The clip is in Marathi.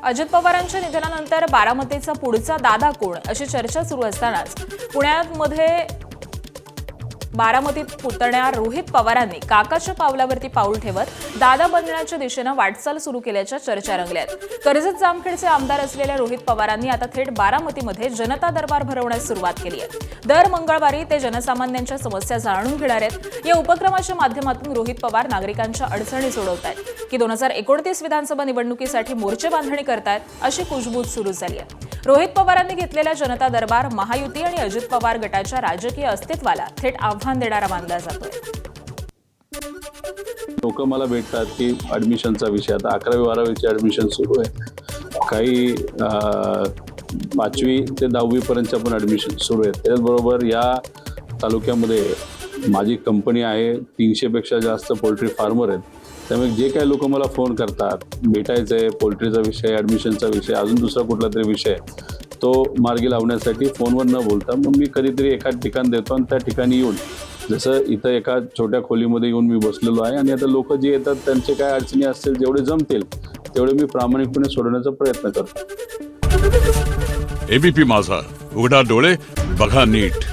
अजित पवारांच्या निधनानंतर बारामतीचा पुढचा दादा कोण अशी चर्चा सुरू असतानाच पुण्यामध्ये बारामतीत पुतण्या रोहित पवारांनी काकाच्या पावलावरती पाऊल ठेवत दादा बनण्याच्या दिशेनं वाटचाल सुरू केल्याच्या चर्चा रंगल्यात। कर्जत जामखेडचे आमदार असलेल्या रोहित पवारांनी आता थेट बारामतीमध्ये जनता दरबार भरवण्यास सुरुवात केली आहे। दर मंगळवारी ते जनसामान्यांच्या समस्या जाणून घेणार आहेत। या उपक्रमाच्या माध्यमातून रोहित पवार नागरिकांच्या अडचणी सोडवतायत की 2029 विधानसभा निवडणुकीसाठी मोर्चे बांधणी करतायत अशी कुजबूज सुरू झाली आहे। रोहित पवारांनी घेतलेला जनता दरबार महायुती आणि अजित पवार गटाच्या राजकीय अस्तित्वाला थेट आव्हान देणारा मानला जातोय। लोक मला भेटतात की ॲडमिशनचा विषय, आता 11वी 12वीचे ॲडमिशन सुरू आहे, काही 5वी ते 10वी पर्यंतच्या पण ॲडमिशन सुरू आहेत। त्याचबरोबर या तालुक्यामध्ये माझी कंपनी आहे, 300पेक्षा जास्त पोल्ट्री फार्मर आहेत। त्यामुळे जे काही लोक मला फोन करतात, भेटायचं आहे, पोल्ट्रीचा विषय, ॲडमिशनचा विषय, अजून दुसरा कुठला तरी विषय, तो मार्गी लावण्यासाठी फोनवर न बोलता मग मी कधीतरी एखाद ठिकाण देतो आणि त्या ठिकाणी येऊन, जसं इथं एका छोट्या खोलीमध्ये येऊन मी बसलेलो आहे आणि आता लोक जे येतात त्यांचे काय अडचणी असतील, जेवढे जमतील तेवढे मी प्रामाणिकपणे सोडवण्याचा प्रयत्न करतो। एबीपी माझा, उघडा डोळे बघा नीट।